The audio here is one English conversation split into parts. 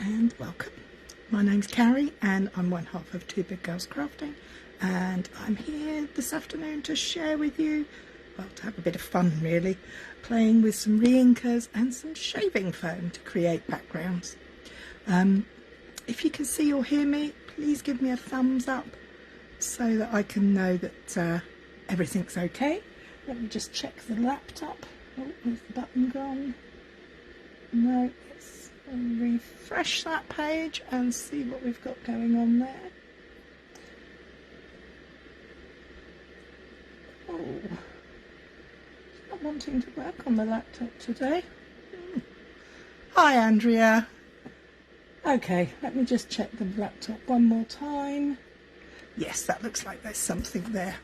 and welcome. My name's Cary and I'm one half of Two Big Girls Crafting, and I'm here this afternoon to share with you, well, to have a bit of fun really, playing with some reinkers and some shaving foam to create backgrounds. If you can see or hear me, please give me a thumbs up so that I can know that everything's okay. Let me just check the laptop. Oh, where's the button gone? No, let's refresh that page and see what we've got going on there. Oh, it's not wanting to work on the laptop today. Hi, Andrea. Okay, let me just check the laptop one more time. Yes, that looks like there's something there.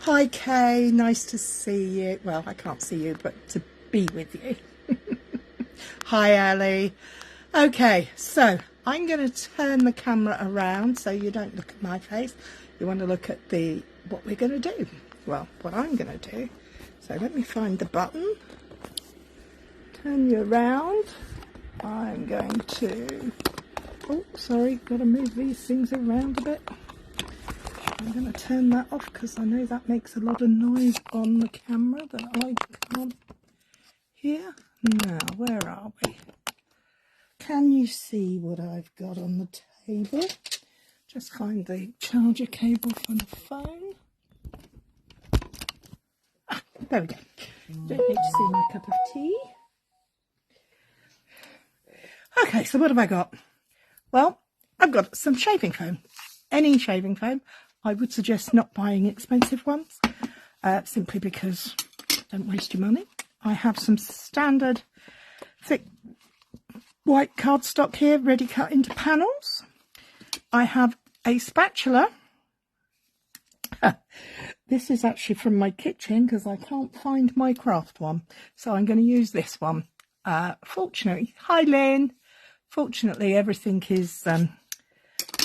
Hi, Kay, nice to see you. Well, I can't see you, but to be with you. Hi, Ali. Okay, so I'm going to turn the camera around so you don't look at my face. You want to look at what we're going to do. Well, what I'm going to do. So let me find the button. Turn you around. I'm going to... Oh, sorry, got to move these things around a bit. I'm going to turn that off because I know that makes a lot of noise on the camera that I can't hear. Now, where are we? Can you see what I've got on the table? Just find the charger cable for the phone. Ah, there we go. Don't need to see my cup of tea. Okay, so what have I got? Well, I've got some shaving foam. Any shaving foam. I would suggest not buying expensive ones, simply because don't waste your money. I have some standard thick white cardstock here, ready cut into panels. I have a spatula. This is actually from my kitchen because I can't find my craft one, so I'm going to use this one. Fortunately, hi Lynn. Fortunately, everything is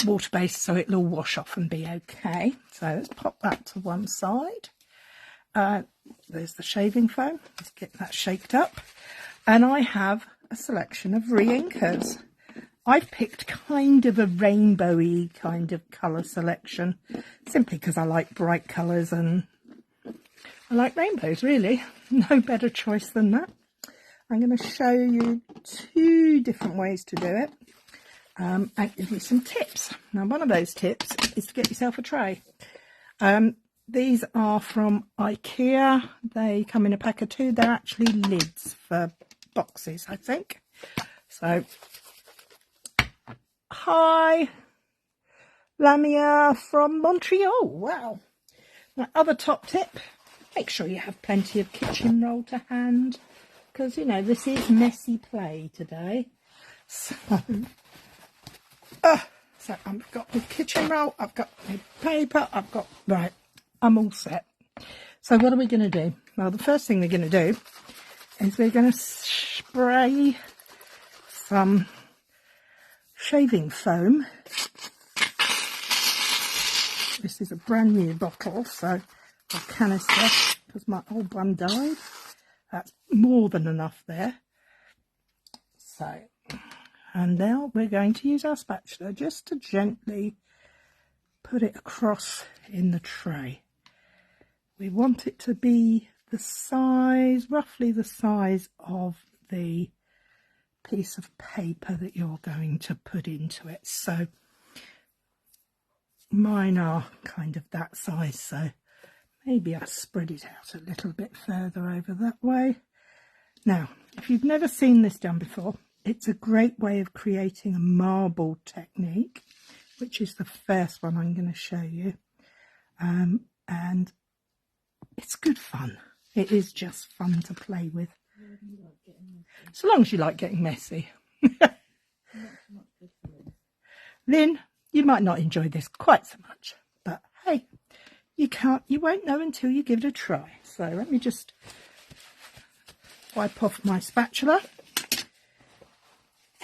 water-based, so it'll all wash off and be okay. So let's pop that to one side. There's the shaving foam. Let's get that shaked up. And I have a selection of reinkers. I've picked kind of a rainbowy kind of colour selection, simply because I like bright colours and I like rainbows, really. No better choice than that. I'm going to show you two different ways to do it and give you some tips. Now, one of those tips is to get yourself a tray. These are from IKEA. They come in a pack of two. They're actually lids for boxes, I think. So, hi, Lamia from Montreal. Wow. My other top tip, make sure you have plenty of kitchen roll to hand, because, you know, this is messy play today. So I've got my kitchen roll, I've got my paper, right, I'm all set. So what are we going to do? Well, the first thing we're going to do is we're going to spray some shaving foam. This is a brand new bottle, so a canister, because my old one died. That's more than enough there. So, and now we're going to use our spatula just to gently put it across in the tray. We want it to be the size, roughly the size of the piece of paper that you're going to put into it. So mine are kind of that size, so maybe I'll spread it out a little bit further over that way. Now, if you've never seen this done before, it's a great way of creating a marble technique, which is the first one I'm going to show you. And it's good fun. It is just fun to play with. So long as you like getting messy. Lynn, you might not enjoy this quite so much, but hey, you won't know until you give it a try. So let me just wipe off my spatula.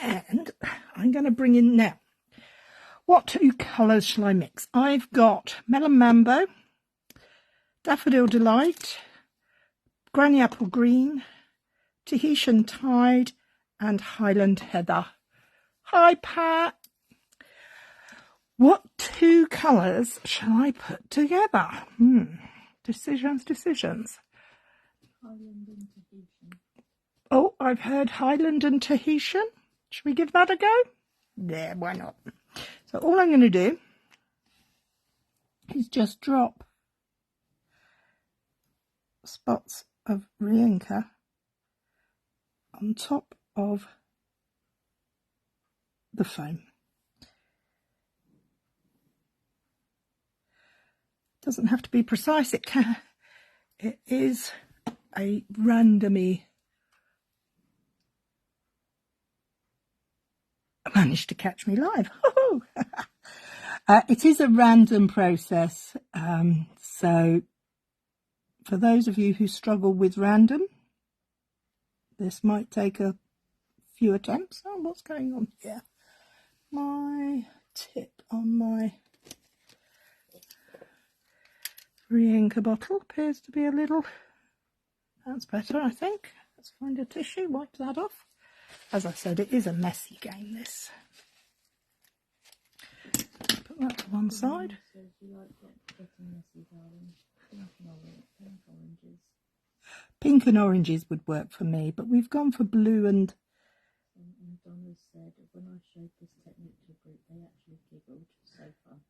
And I'm going to bring in now. What two colours shall I mix? I've got Melon Mambo, Daffodil Delight, Granny Apple Green, Tahitian Tide and Highland Heather. Hi, Pat. What two colours shall I put together? Decisions. Highland and Tahitian. Oh, I've heard Highland and Tahitian. Should we give that a go? Yeah, why not? So all I'm going to do is just drop spots of reinker on top of the foam. Doesn't have to be precise. It is a randomly. Managed to catch me live. It is a random process. So for those of you who struggle with random, this might take a few attempts. Oh, what's going on here? My tip on my reinker bottle appears to be a little. That's better, I think. Let's find a tissue, wipe that off. As I said, it is a messy game, this. Put that to one side. Pink and oranges would work for me, but we've gone for blue and Donna said when I showed this technique to a group, they actually giggled. So fun.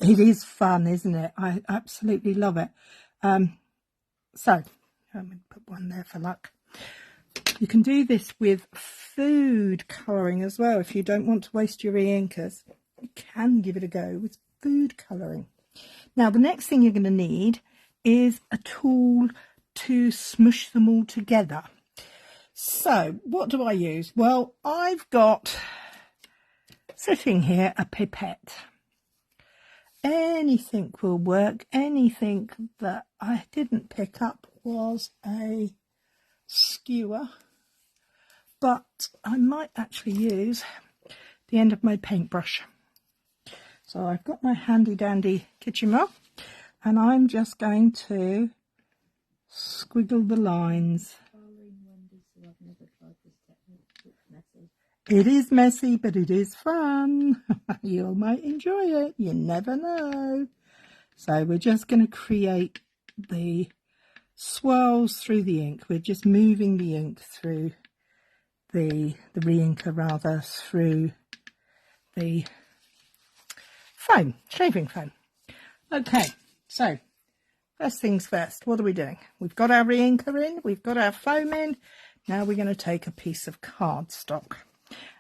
It is fun, isn't it? I absolutely love it. So I'm going to put one there for luck. You can do this with food colouring as well. If you don't want to waste your reinkers, you can give it a go with food colouring. Now, the next thing you're going to need is a tool to smush them all together. So, what do I use? Well, I've got sitting here a pipette. Anything will work. Anything that I didn't pick up was a skewer, but I might actually use the end of my paintbrush. So I've got my handy dandy kitchen roll, and I'm just going to squiggle the lines. It is messy, but it is fun. You might enjoy it. You never know. So we're just going to create the swirls through the ink. We're just moving the ink through the reinker, rather, through the foam, shaving foam. Okay, so first things first, what are we doing? We've got our reinker in, we've got our foam in. Now we're going to take a piece of cardstock,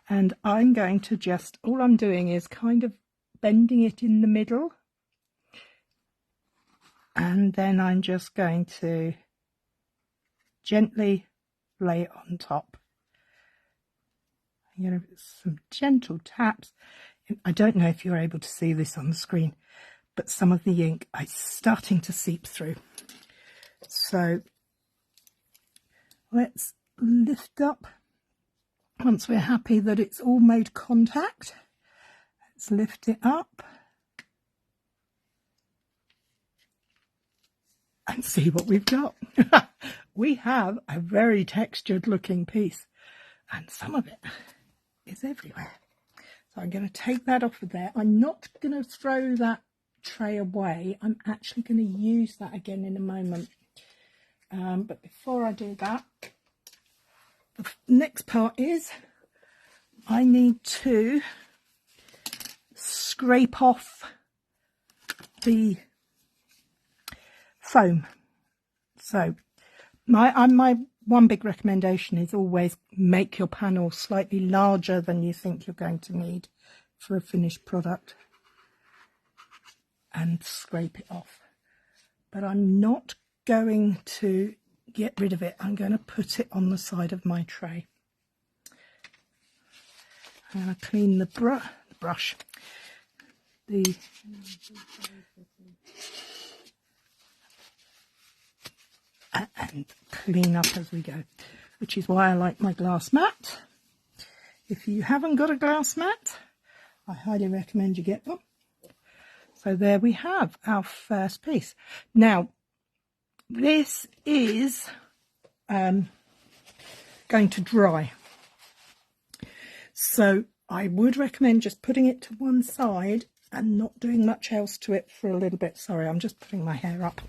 and I'm going to just, all I'm doing is kind of bending it in the middle, and then I'm just going to gently lay it on top. I'm going to some gentle taps. I don't know if you're able to see this on the screen, but some of the ink is starting to seep through. So let's lift up. Once we're happy that it's all made contact, let's lift it up and see what we've got. We have a very textured looking piece, and some of it is everywhere. So I'm going to take that off of there. I'm not going to throw that tray away. I'm actually going to use that again in a moment. But before I do that, the next part is I need to scrape off the foam. So my one big recommendation is always make your panel slightly larger than you think you're going to need for a finished product and scrape it off. But I'm not going to get rid of it. I'm going to put it on the side of my tray. I'm going to clean the brush. And clean up as we go, which is why I like my glass mat. If you haven't got a glass mat, I highly recommend you get one. So there we have our first piece. Now, this is going to dry. So I would recommend just putting it to one side and not doing much else to it for a little bit. Sorry, I'm just putting my hair up.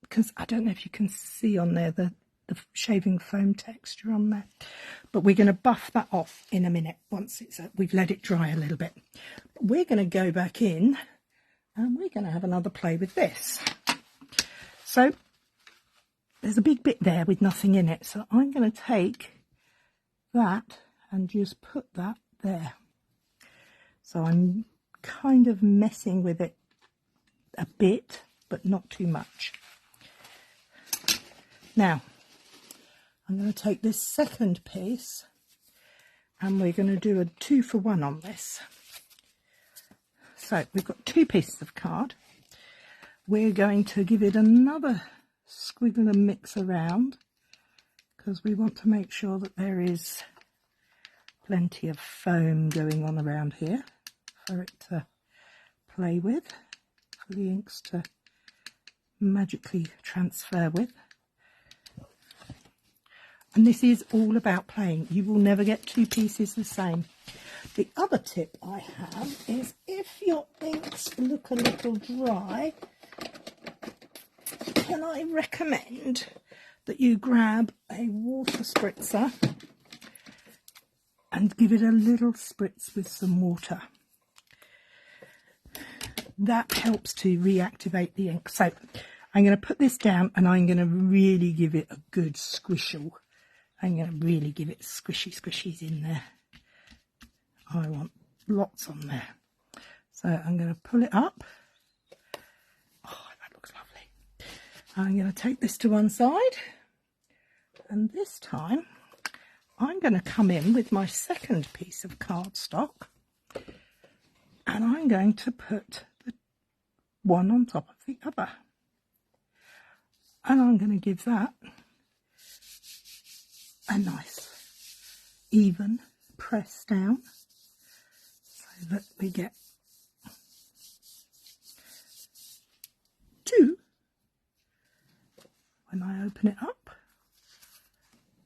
Because I don't know if you can see on there the shaving foam texture on there. But we're going to buff that off in a minute once we've let it dry a little bit. But we're going to go back in and we're going to have another play with this. So there's a big bit there with nothing in it. So I'm going to take that and just put that there. So I'm kind of messing with it a bit, but not too much. Now, I'm going to take this second piece and we're going to do a 2-for-1 on this. So we've got 2 pieces of card. We're going to give it another squiggle and mix around because we want to make sure that there is plenty of foam going on around here for it to play with, for the inks to magically transfer with. And this is all about playing. You will never get 2 pieces the same. The other tip I have is if your inks look a little dry, can I recommend that you grab a water spritzer and give it a little spritz with some water. That helps to reactivate the ink. So I'm going to put this down and I'm going to really give it a good squishle. I'm going to really give it squishies in there. I want lots on there. So I'm going to pull it up. Oh, that looks lovely. I'm going to take this to one side. And this time, I'm going to come in with my second piece of cardstock. And I'm going to put the one on top of the other. And I'm going to give that a nice even press down so that we get 2. When I open it up,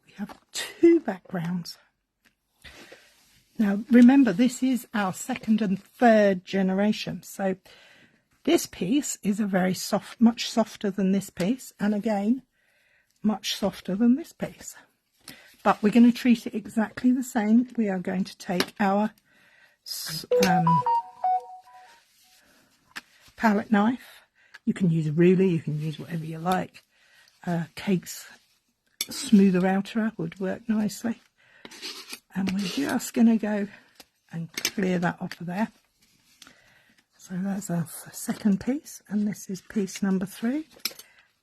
we have 2 backgrounds. Now remember, this is our 2nd and 3rd generation, so this piece is a very soft, much softer than this piece, and again much softer than this piece. But we're going to treat it exactly the same. We are going to take our palette knife. You can use a ruler, you can use whatever you like. Cake's smoother outerer would work nicely. And we're just going to go and clear that off of there. So that's our second piece, and this is piece number 3.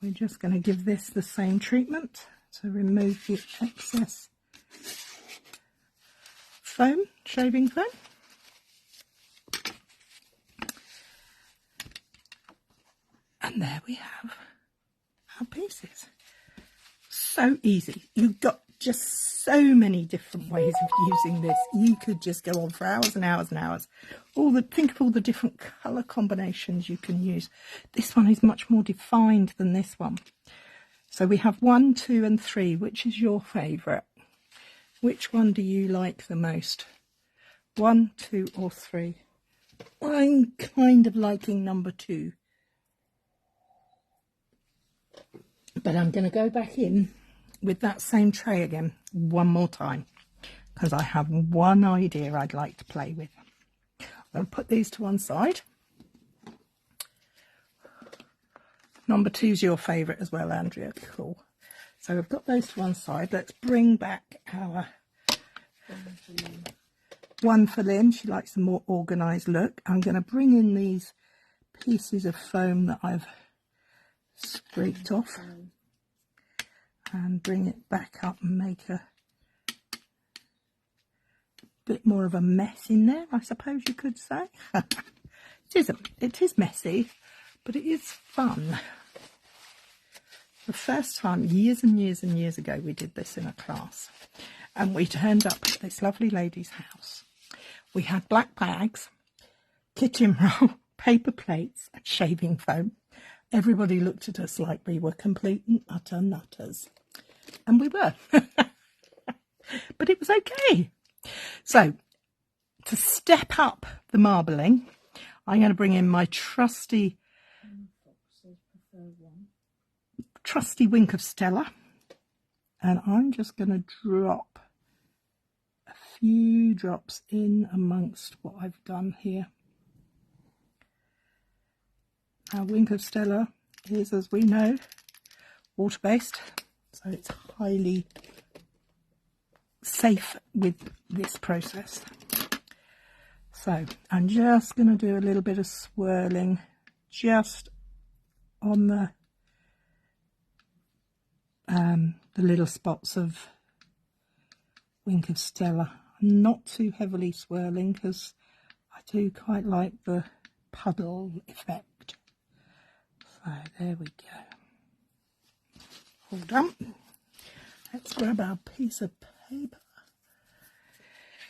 We're just going to give this the same treatment to remove the excess foam, shaving foam. And there we have our pieces. So easy. You've got just so many different ways of using this. You could just go on for hours and hours and hours. Think of all the different colour combinations you can use. This one is much more defined than this one. So we have 1, 2 and 3. Which is your favourite? Which one do you like the most? 1, 2 or 3? I'm kind of liking number 2. But I'm going to go back in with that same tray again one more time because I have one idea I'd like to play with. I'm going to put these to one side. Number 2's your favourite as well, Andrea. Cool. So we've got those to one side. Let's bring back our 1 for Lynn. She likes a more organised look. I'm going to bring in these pieces of foam that I've scraped off and bring it back up and make a bit more of a mess in there, I suppose you could say. It is messy, but it is fun. The first time, years and years and years ago, we did this in a class, and we turned up at this lovely lady's house. We had black bags, kitchen roll, paper plates and shaving foam. Everybody looked at us like we were complete and utter nutters. And we were. But it was okay. So to step up the marbling, I'm going to bring in my trusty wink of Stella, and I'm just going to drop a few drops in amongst what I've done here. Our wink of Stella is, as we know, water-based, so it's highly safe with this process. So I'm just going to do a little bit of swirling just on the little spots of wink of Stella. Not too heavily swirling because I do quite like the puddle effect. So there we go. All done. Let's grab our piece of paper.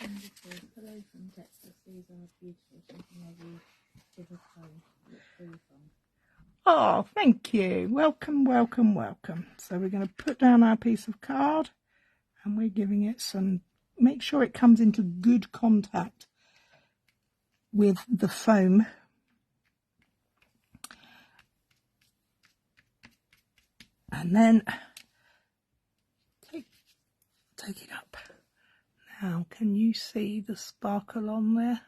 Hello from Texas. These are beautiful. Something I will give a phone. It's really fun. Oh, thank you. Welcome, welcome, welcome. So we're going to put down our piece of card and we're giving it some, make sure it comes into good contact with the foam. And then take it up. Now, can you see the sparkle on there?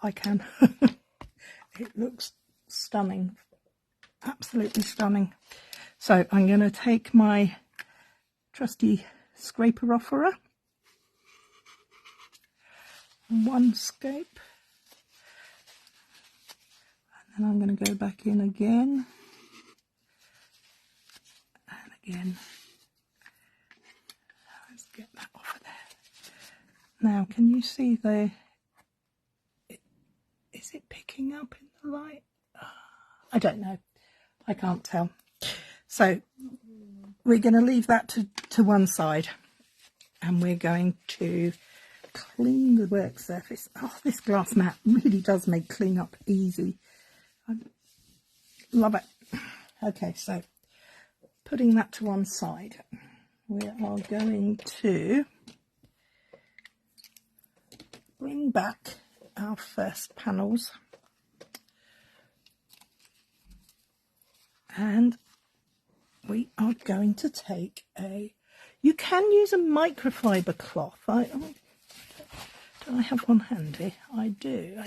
I can. It looks stunning, absolutely stunning. So I'm going to take my trusty scraper offerer, one scope, and then I'm going to go back in again and again. Let's get that off of there. Now, can you see the, is it picking up in the light? I don't know. I can't tell. So we're going to leave that to one side and we're going to clean the work surface. Oh, this glass mat really does make clean up easy. I love it. Okay, so putting that to one side, we are going to bring back our first panels. And we are going to take you can use a microfiber cloth. Do I have one handy? I do. I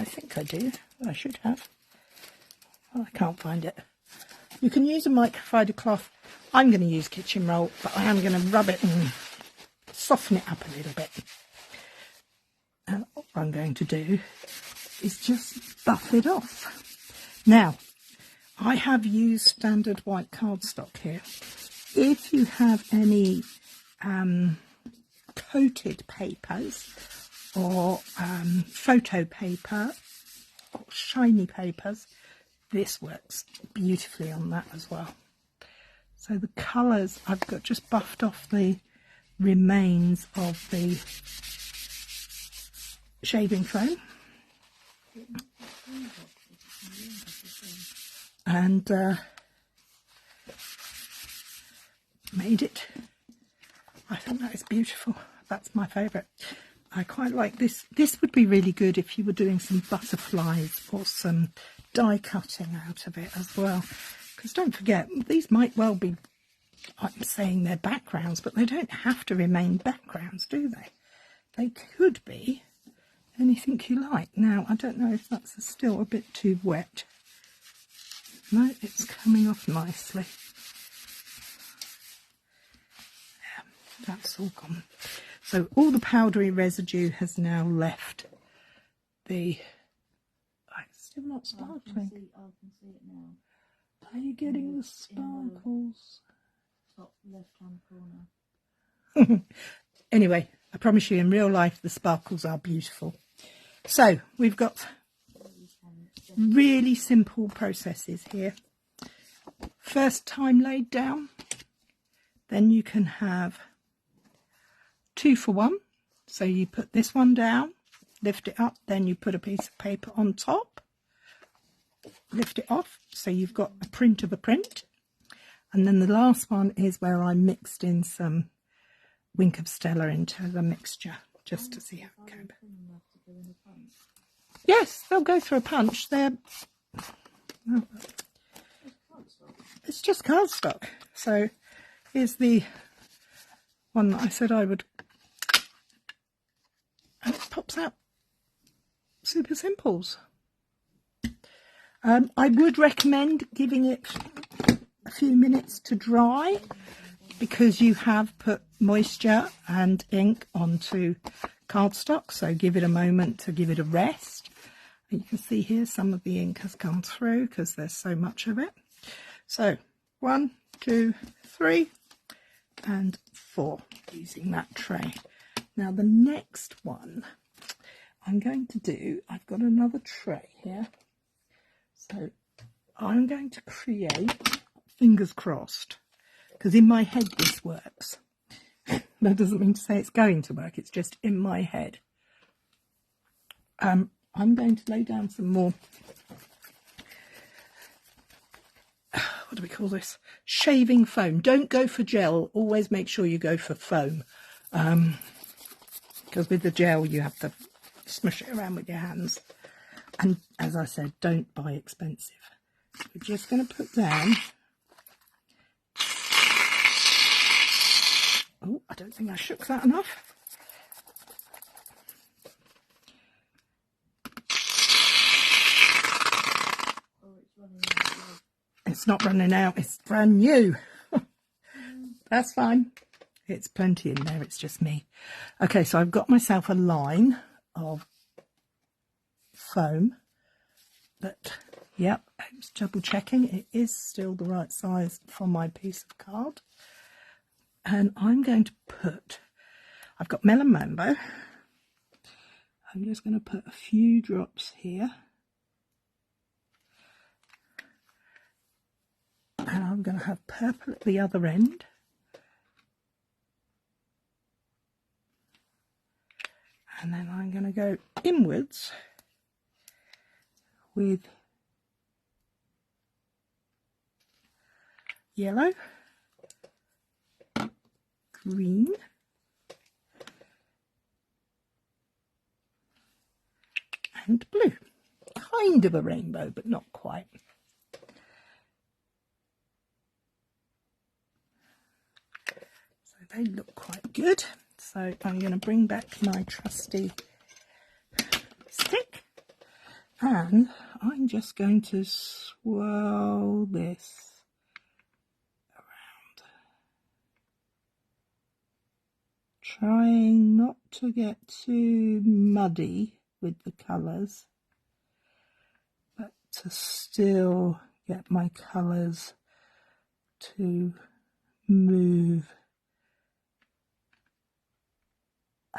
think I do. I should have. Oh, I can't find it. You can use a microfiber cloth. I'm going to use kitchen roll, but I am going to rub it and soften it up a little bit. And what I'm going to do is just buff it off. Now, I have used standard white cardstock here. If you have any coated papers or photo paper or shiny papers, this works beautifully on that as well. So the colours, I've got just buffed off the remains of the shaving foam. And made it. I think that is beautiful. That's my favourite. I quite like this. This would be really good if you were doing some butterflies or some die cutting out of it as well. Because don't forget, these might well be, I'm saying they're backgrounds, but they don't have to remain backgrounds, do they? They could be anything you like. Now, I don't know if that's still a bit too wet. No, it's coming off nicely. Yeah, that's all gone. So all the powdery residue has now left the... It's still not sparkling. I can see it now. Are you getting the sparkles? Top left-hand corner. Anyway, I promise you in real life the sparkles are beautiful. So we've got really simple processes here. First time laid down, then you can have 2 for 1. So you put this one down, lift it up, then you put a piece of paper on top, lift it off, so you've got a print of a print. And then the last one is where I mixed in some wink of Stella into the mixture just to see how it goes. Yes, they'll go through a punch. It's just cardstock. So here's the one that I said I would, and it pops out super simples. I would recommend giving it a few minutes to dry because you have put moisture and ink onto cardstock, so give it a moment to give it a rest. And you can see here some of the ink has come through because there's so much of it. So 1, 2, 3 and 4 using that tray. Now the next one I'm going to do, I've got another tray here, so I'm going to create, fingers crossed, because in my head this works. That doesn't mean to say it's going to work, it's just in my head. I'm going to lay down some more, what do we call this? Shaving foam. Don't go for gel, always make sure you go for foam. Because with the gel you have to smush it around with your hands. And as I said, don't buy expensive. We're just going to put down, oh, I don't think I shook that enough. It's not running out, it's brand new. That's fine. It's plenty in there, it's just me. Okay, so I've got myself a line of foam, but yep, I was double checking, it is still the right size for my piece of card. And I'm going to put, I've got Melon Mambo, I'm just going to put a few drops here. And I'm going to have purple at the other end. And then I'm going to go inwards with yellow, green, and blue. Kind of a rainbow, but not quite. So they look quite good. So I'm going to bring back my trusty stick and I'm just going to swirl this around, trying not to get too muddy with the colours, but to still get my colours to move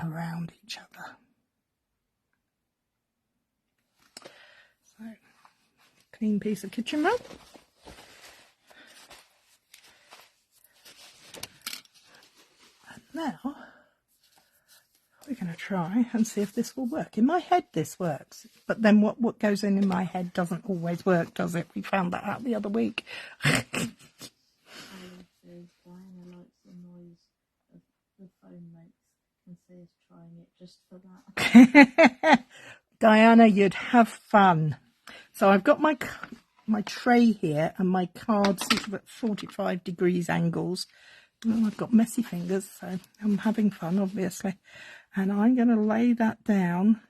around each other. So, clean piece of kitchen roll. And now we're going to try and see if this will work. In my head this works, but then what goes in my head doesn't always work, does it? We found that out the other week. Diana likes the noise of the phone makes and says trying it just for that. Diana, you'd have fun. So I've got my tray here and my card sort of at 45 degrees angles. Oh, I've got messy fingers, so I'm having fun, obviously. And I'm going to lay that down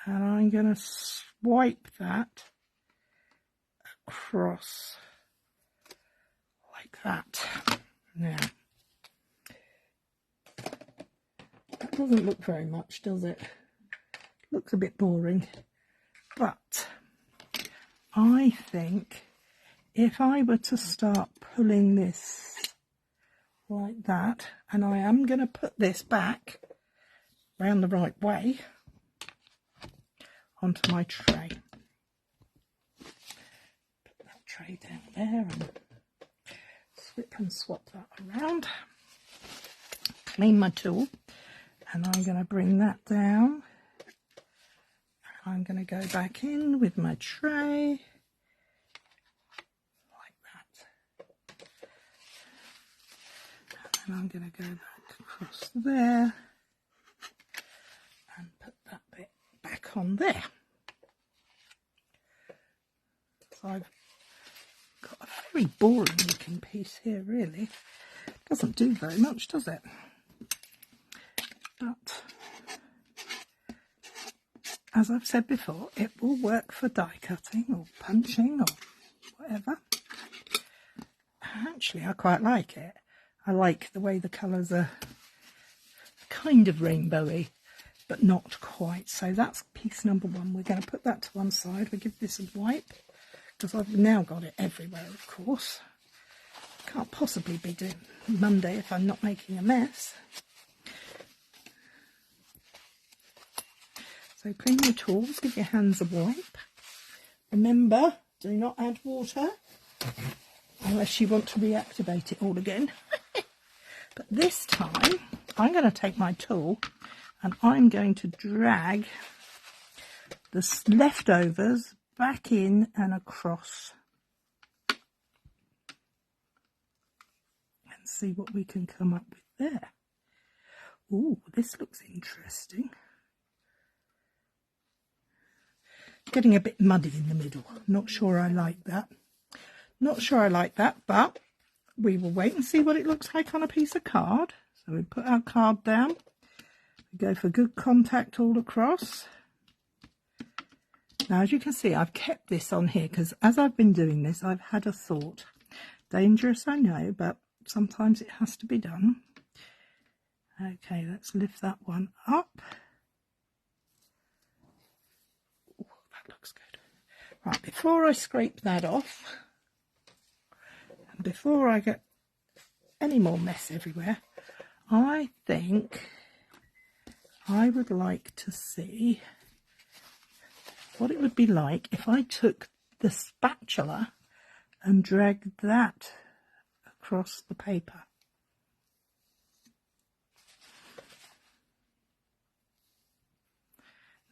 and I'm going to swipe that across like that. Now, that doesn't look very much, does it? Looks a bit boring. But I think if I were to start pulling this like that, and I am going to put this back round the right way onto my tray. Put that tray down there and swip and swap that around. Clean my tool, and I'm going to bring that down. I'm going to go back in with my tray like that. And I'm going to go back across there and put that bit back on there. So I've got a very boring looking piece here, really. Doesn't do very much, does it? But as I've said before, it will work for die cutting or punching or whatever. Actually, I quite like it. I like the way the colours are kind of rainbowy, but not quite. So that's piece number one. We're going to put that to one side. We give this a wipe, because I've now got it everywhere, of course. Can't possibly be doing Monday if I'm not making a mess. So clean your tools, give your hands a wipe. Remember, do not add water unless you want to reactivate it all again. But this time, I'm going to take my tool and I'm going to drag the leftovers back in and across and see what we can come up with there. Ooh, this looks interesting. Getting a bit muddy in the middle. Not sure I like that. Not sure I like that, but we will wait and see what it looks like on a piece of card. So we put our card down. We go for good contact all across. Now, as you can see, I've kept this on here because as I've been doing this, I've had a thought. Dangerous, I know, but sometimes it has to be done. Okay, let's lift that one up. Ooh, that looks good. Right, before I scrape that off, and before I get any more mess everywhere, I think I would like to see what it would be like if I took the spatula and dragged that across the paper.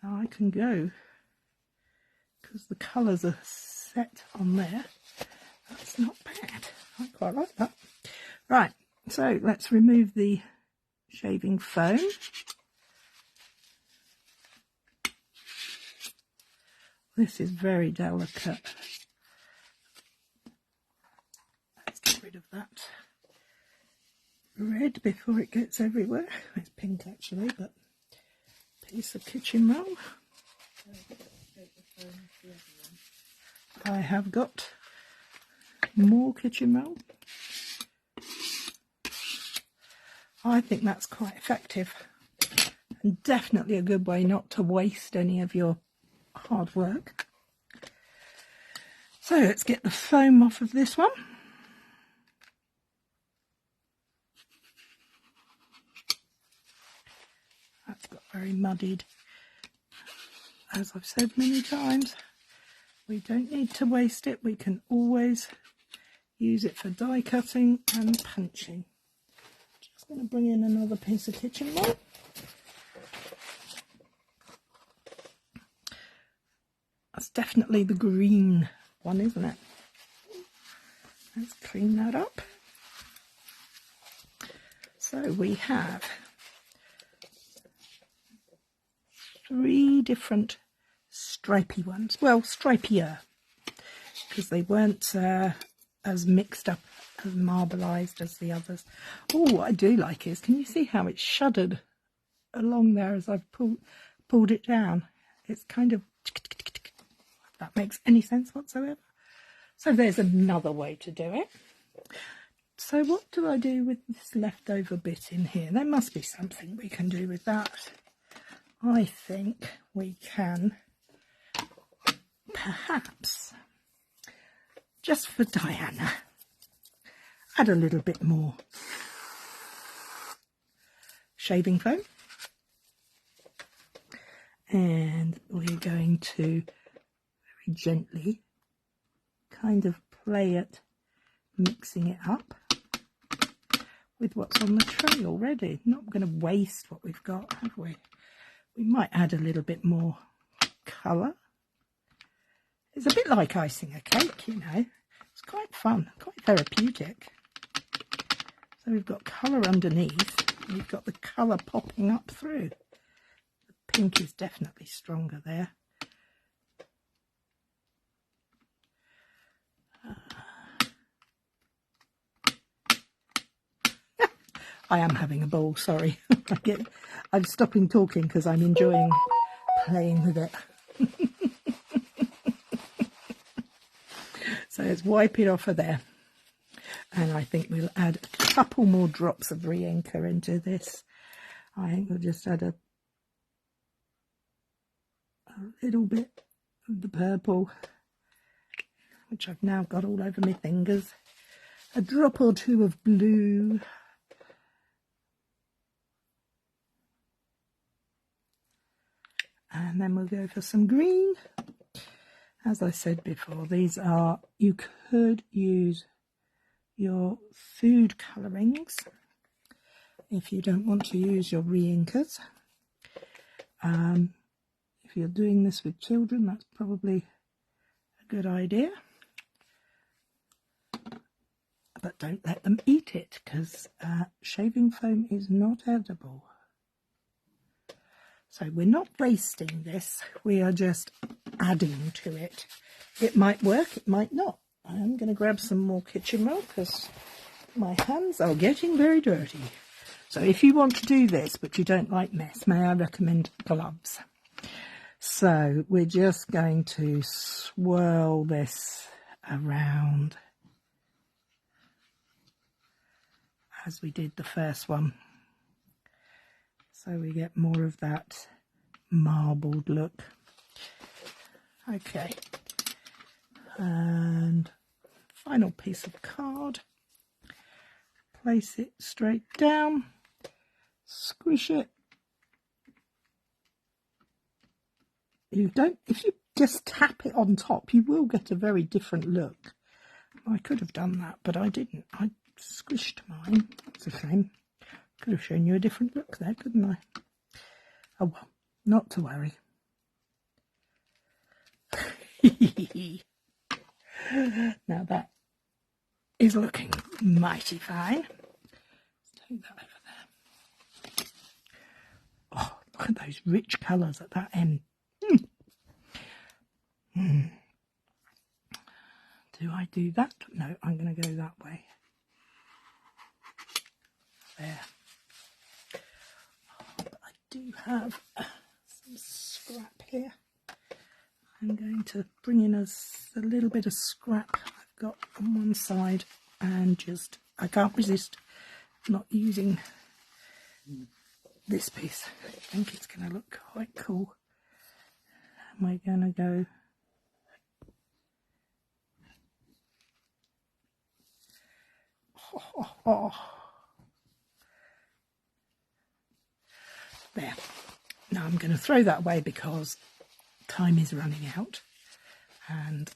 Now I can go, because the colours are set on there. That's not bad. I quite like that. Right, so let's remove the shaving foam. This is very delicate. Let's get rid of that red before it gets everywhere. It's pink actually, but piece of kitchen roll. I have got more kitchen roll. I think that's quite effective and definitely a good way not to waste any of your hard work. So let's get the foam off of this one. That's got very muddied. As I've said many times, we don't need to waste it. We can always use it for die cutting and punching. Just going to bring in another piece of kitchen roll. That's definitely the green one, isn't it? Let's clean that up. So we have 3 different stripy ones. Well, stripier, because they weren't as mixed up, as marbleized as the others. Oh, what I do like is, can you see how it shuddered along there as I've pulled it down? It's kind of, if that makes any sense whatsoever. So there's another way to do it. So what do I do with this leftover bit in here? There must be something we can do with that. I think we can perhaps, just for Diana, add a little bit more shaving foam. And we're going to very gently kind of play it, mixing it up with what's on the tray already. Not going to waste what we've got, have we? We might add a little bit more colour. It's a bit like icing a cake, you know. It's quite fun, quite therapeutic. So we've got colour underneath. You've got the colour popping up through. The pink is definitely stronger there. I am having a ball, sorry. I'm stopping talking because I'm enjoying playing with it. So let's wipe it off of there. And I think we'll add a couple more drops of reinker into this. I think we'll just add a little bit of the purple, which I've now got all over my fingers. A drop or two of blue. And then we'll go for some green. As I said before, these are, you could use your food colourings if you don't want to use your reinkers. If you're doing this with children, that's probably a good idea. But don't let them eat it, because shaving foam is not edible. So we're not wasting this, we are just adding to it. It might work, it might not. I'm going to grab some more kitchen roll because my hands are getting very dirty. So if you want to do this but you don't like mess, may I recommend gloves? So we're just going to swirl this around as we did the first one. So we get more of that marbled look. Okay. And final piece of card. Place it straight down. Squish it. If you just tap it on top, you will get a very different look. I could have done that, but I didn't. I squished mine. It's a shame. Could have shown you a different look there, couldn't I? Oh well, not to worry. Now that is looking mighty fine. Let's take that over there. Oh, look at those rich colours at that end. Do I do that? No, I'm going to go that way. There. But I do have some scrap here. I'm going to bring in a little bit of scrap I've got on one side and just, I can't resist not using this piece. I think it's going to look quite cool. And we're going to go there. Now I'm going to throw that away because time is running out, and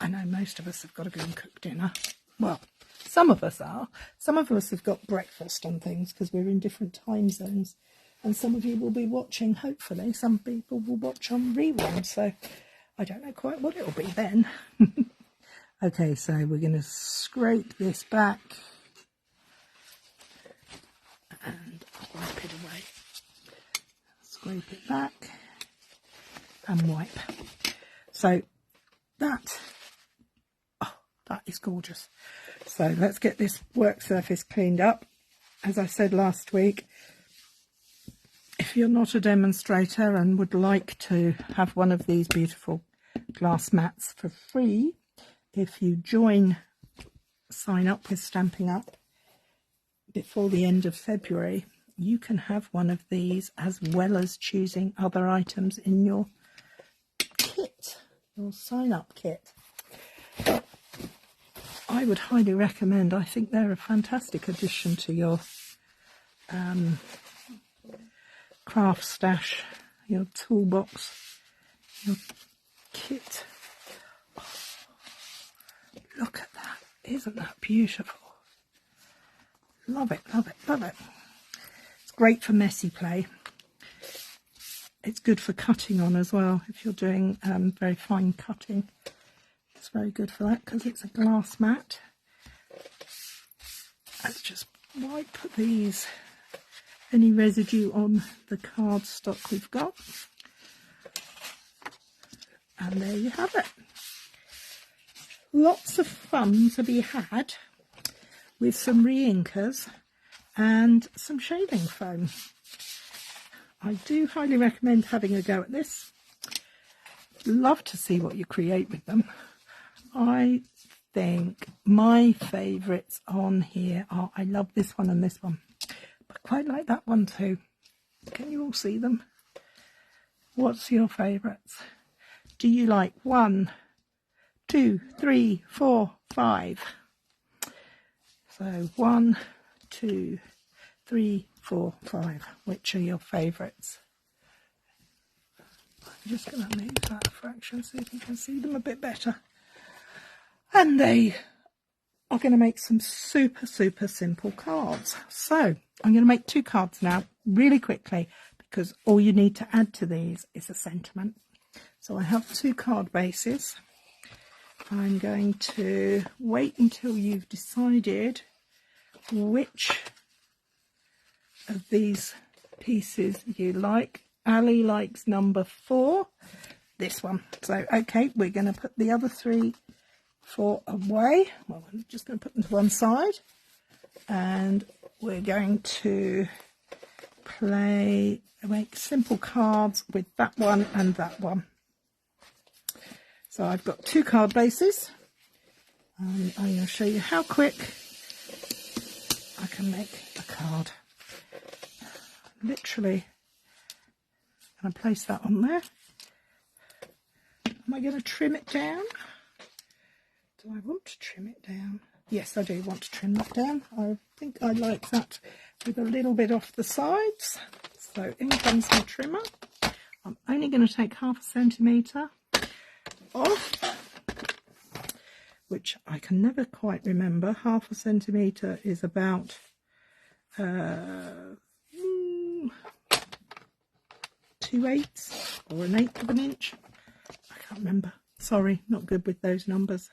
I know most of us have got to go and cook dinner. Well, some of us are. Some of us have got breakfast and things because we're in different time zones, and some of you will be watching, hopefully. Some people will watch on rerun, so I don't know quite what it'll be then. Okay, so we're going to scrape this back and wipe it away. Scrape it back and wipe. So that is gorgeous. So let's get this work surface cleaned up. As I said last week, if you're not a demonstrator and would like to have one of these beautiful glass mats for free, if you sign up with Stamping Up before the end of February, you can have one of these as well as choosing other items in your kit, your sign-up kit. I would highly recommend. I think they're a fantastic addition to your craft stash, your toolbox, your kit. Look at that. Isn't that beautiful? Love it, love it, love it. It's great for messy play. It's good for cutting on as well. If you're doing very fine cutting, it's very good for that because it's a glass mat. Let's just wipe these, any residue on the cardstock we've got. And there you have it. Lots of fun to be had with some reinkers and some shaving foam. I do highly recommend having a go at this. Love to see what you create with them. I think my favourites on here are, I love this one and this one, but quite like that one too. Can you all see them? What's your favourites? Do you like 1, 2, 3, 4, 5? So 1, 2, 3, 4, 5. Which are your favourites? I'm just going to move that a fraction so you can see them a bit better. And they are going to make some super simple cards. So I'm going to make 2 cards now really quickly, because all you need to add to these is a sentiment. So I have 2 card bases. I'm going to wait until you've decided which of these pieces you like. Ali likes number 4, this one. So okay, we're going to put the other 3, 4 away. Well, I'm just going to put them to one side, and we're going to make simple cards with that one and that one. So I've got 2 card bases, and I'm going to show you how quick I can make a card. Literally, I'm going to place that on there. Am I going to trim it down? Do I want to trim it down? Yes, I do want to trim that down. I think I like that with a little bit off the sides. So in comes my trimmer. I'm only going to take 1/2 centimetre off, which I can never quite remember. 1/2 centimetre is about 2/8 or 1/8 of an inch. I can't remember. Sorry, not good with those numbers.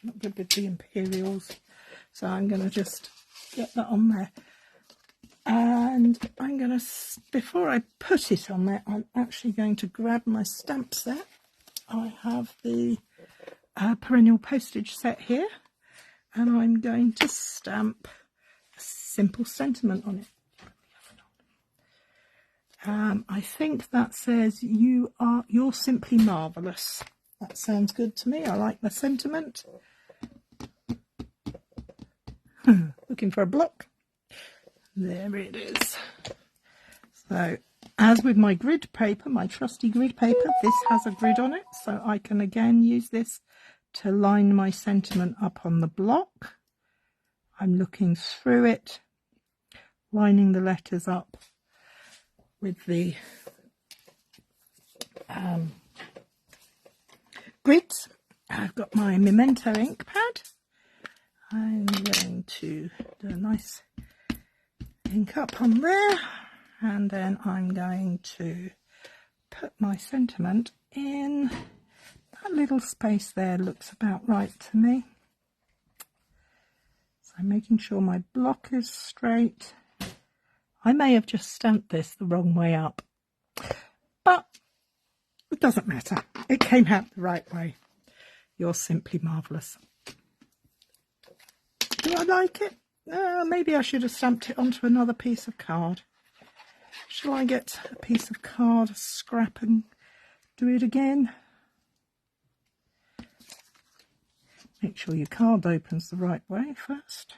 Not good with the imperials. So I'm going to just get that on there. And I'm going to, before I put it on there, I'm actually going to grab my stamp set. I have the perennial postage set here, and I'm going to stamp a simple sentiment on it. I think that says you're simply marvellous. That sounds good to me. I like the sentiment. Looking for a block. There it is. So, as with my grid paper, my trusty grid paper, this has a grid on it, so I can again use this to line my sentiment up on the block. I'm looking through it, lining the letters up with the grids. I've got my Memento ink pad. I'm going to do a nice ink up on there, and then I'm going to put my sentiment in. That little space there looks about right to me. So I'm making sure my block is straight. I may have just stamped this the wrong way up, but it doesn't matter. It came out the right way. You're simply marvellous. Do I like it? Maybe I should have stamped it onto another piece of card. Shall I get a piece of card, a scrap, and do it again? Make sure your card opens the right way first.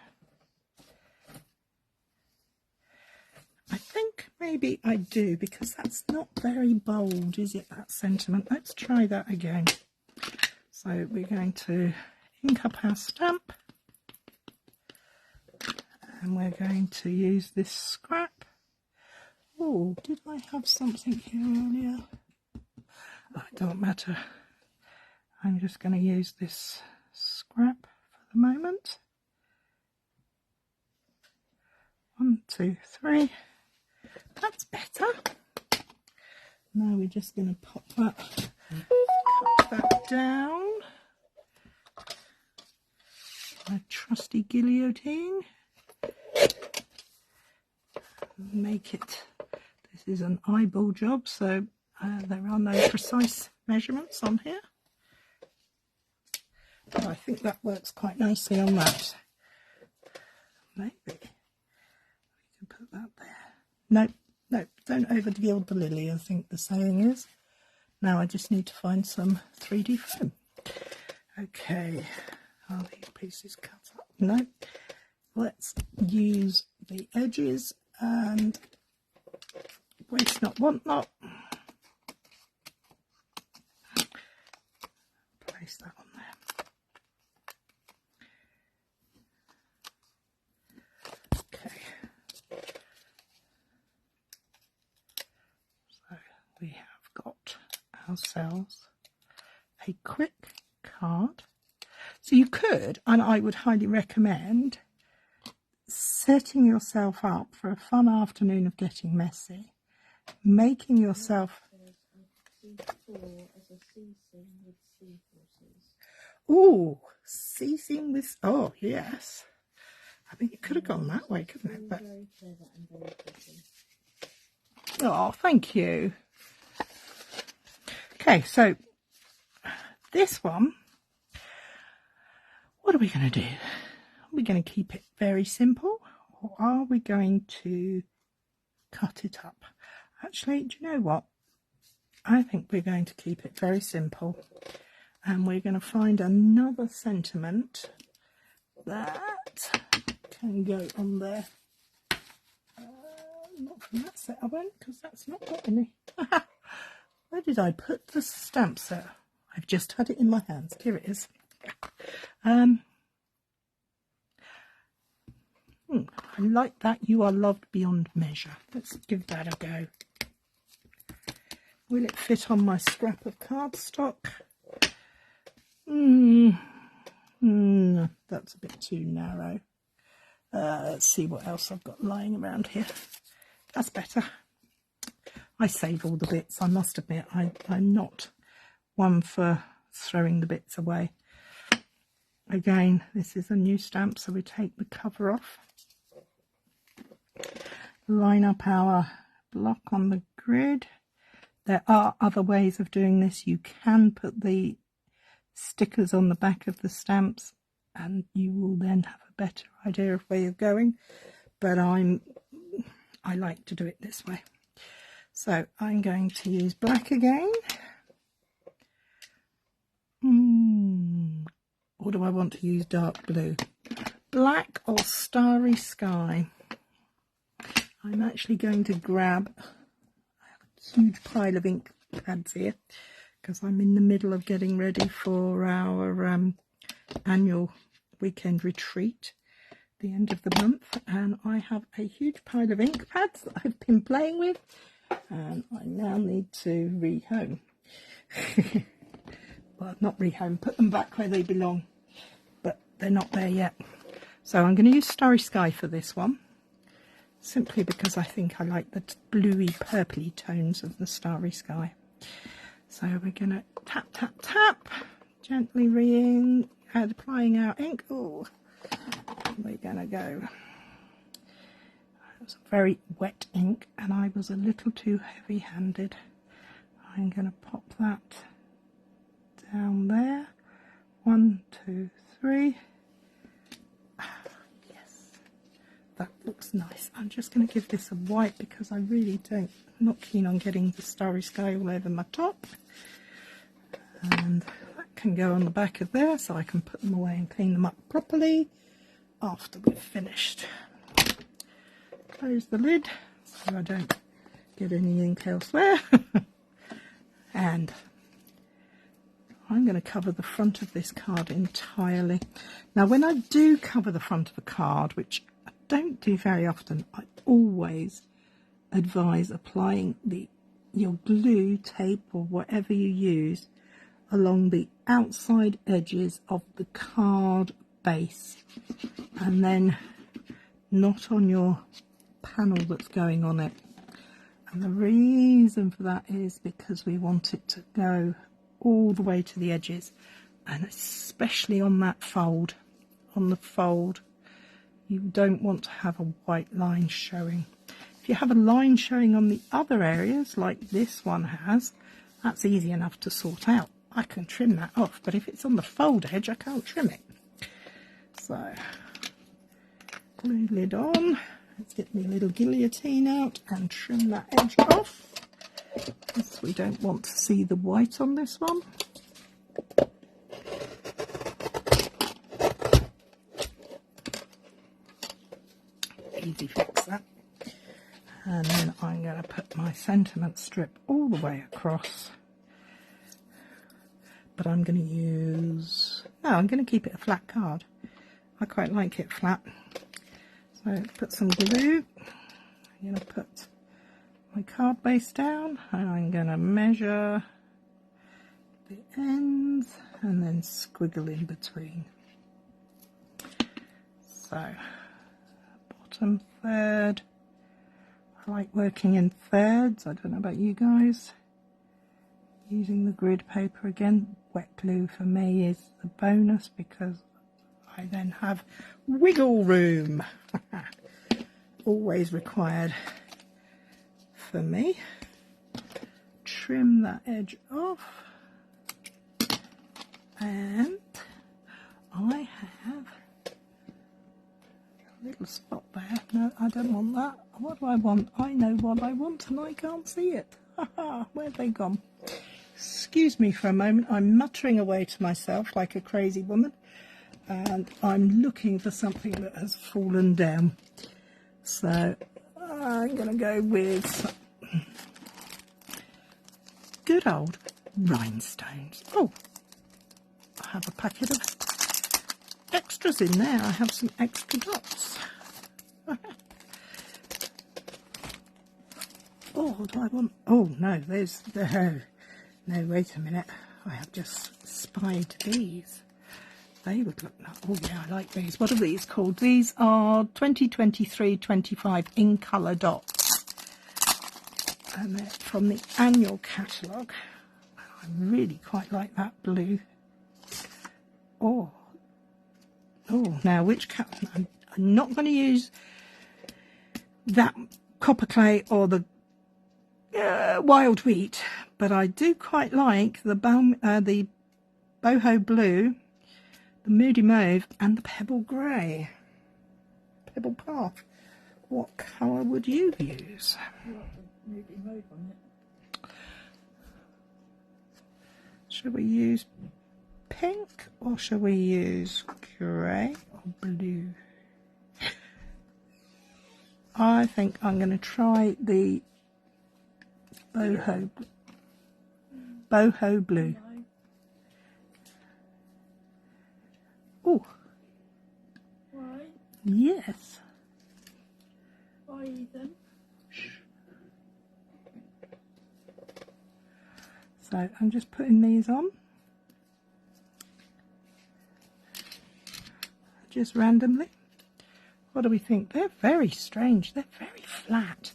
I think maybe I do, because that's not very bold, is it, that sentiment? Let's try that again. So we're going to ink up our stamp, and we're going to use this scrap. Oh, did I have something here earlier? Oh, it don't matter. I'm just going to use this scrap for the moment. 1, 2, 3. That's better. Now we're just going to pop that, cut that down my trusty guillotine. Make it, this is an eyeball job, so there are no precise measurements on here. But I think that works quite nicely on that. Maybe we can put that there. Nope, nope, don't over gild the lily, I think the saying is. Now I just need to find some 3D foam. Okay, are these pieces cut up? No. Let's use the edges and waste not, want not. Place that on there. Okay. So we have got ourselves a quick card. So you could, and I would highly recommend, setting yourself up for a fun afternoon of getting messy, making yourself... Oh, ceasing with... Oh, yes. I mean, it could have gone that way, couldn't it? But... Oh, thank you. Okay, so this one, what are we going to do? Are we going to keep it very simple, or are we going to cut it up? Actually, do you know what? I think we're going to keep it very simple, and we're going to find another sentiment that can go on there. Not from that set, I won't, because that's not got any. Where did I put the stamp set? I've just had it in my hands. Here it is. I like that. You are loved beyond measure. Let's give that a go. Will it fit on my scrap of cardstock? That's a bit too narrow. Let's see what else I've got lying around here. That's better. I save all the bits, I must admit. I'm not one for throwing the bits away. Again, this is a new stamp, so we take the cover off. Line up our block on the grid. There are other ways of doing this. You can put the stickers on the back of the stamps and you will then have a better idea of where you're going. But I like to do it this way. So I'm going to use black again. Or do I want to use dark blue? Black or Starry Sky? I'm actually going to grab a huge pile of ink pads here because I'm in the middle of getting ready for our annual weekend retreat, the end of the month, and I have a huge pile of ink pads that I've been playing with, and I now need to rehome. Well, not rehome, put them back where they belong, but they're not there yet. So I'm going to use Starry Sky for this one, simply because I think I like the bluey purpley tones of the Starry Sky. So we're going to tap, tap, tap, gently applying our ink. Oh, we're going to go. It was very wet ink and I was a little too heavy-handed. I'm going to pop that down there. 1, 2, 3. Yes, that looks nice. I'm just going to give this a wipe because I really I'm not keen on getting the Starry Sky all over my top. And that can go on the back of there so I can put them away and clean them up properly after we've finished. Close the lid so I don't get any ink elsewhere. And I'm going to cover the front of this card entirely. Now when I do cover the front of a card, which I don't do very often, I always advise applying your glue, tape or whatever you use along the outside edges of the card base, and then not on your panel that's going on it. And the reason for that is because we want it to go all the way to the edges, and especially on that fold on the fold. You don't want to have a white line showing. If you have a line showing on the other areas, like this one has, that's easy enough to sort out. I can trim that off, but if it's on the fold edge, I can't trim it. So, glue lid on. Let's get the little guillotine out and trim that edge off, because we don't want to see the white on this one. Easy fix that. And then I'm going to put my sentiment strip all the way across. But I'm going to use... No, I'm going to keep it a flat card. I quite like it flat. So put some glue. I'm going to put my card base down. And I'm going to measure the ends and then squiggle in between. So... bottom third. I like working in thirds. I don't know about you guys. Using the grid paper again. Wet glue for me is the bonus because I then have wiggle room. Always required for me. Trim that edge off. And I have little spot there. No, I don't want that. What do I want? I know what I want and I can't see it. Haha, where've they gone? Excuse me for a moment. I'm muttering away to myself like a crazy woman and I'm looking for something that has fallen down. So I'm going to go with good old rhinestones. Oh, I have a packet of extras in there. I have some extra dots. Oh, do I want... Oh, no, there's... No, wait a minute. I have just spied these. They would look... Oh, yeah, I like these. What are these called? These are 2023-25 in colour dots. And they're from the annual catalogue. I really quite like that blue. Oh, now which I'm not going to use that copper clay or the wild wheat, but I do quite like the boho blue, the moody mauve, and the pebble grey. Pebble path. What colour would you use? I like the moody mauve on it. Should we use pink or shall we use grey or blue? I think I'm going to try the boho blue. Oh, Why? yes. Why, Ethan? So I'm just putting these on. Just randomly. What do we think? They're very strange. They're very flat.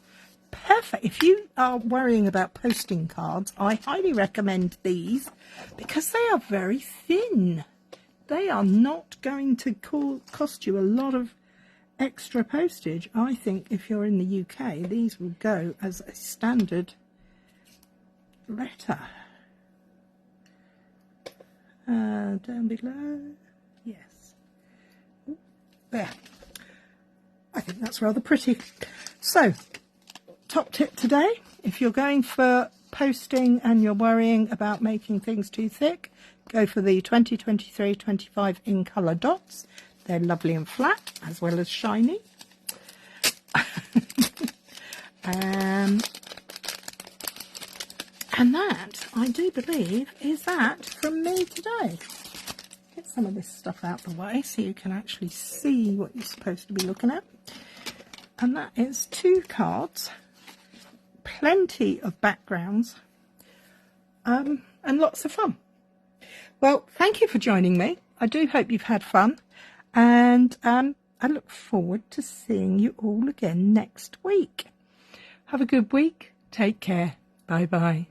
Perfect. If you are worrying about posting cards, I highly recommend these because they are very thin. They are not going to cost you a lot of extra postage. I think if you're in the UK, these will go as a standard letter. Down below. Yes. Ooh, there. I think that's rather pretty. So, top tip today, if you're going for posting and you're worrying about making things too thick, go for the 2023-25 in colour dots. They're lovely and flat as well as shiny. And that, I do believe, is that from me today. Get some of this stuff out the way so you can actually see what you're supposed to be looking at. And that is 2 cards, plenty of backgrounds, and lots of fun. Well, thank you for joining me. I do hope you've had fun, and I look forward to seeing you all again next week. Have a good week. Take care. Bye-bye.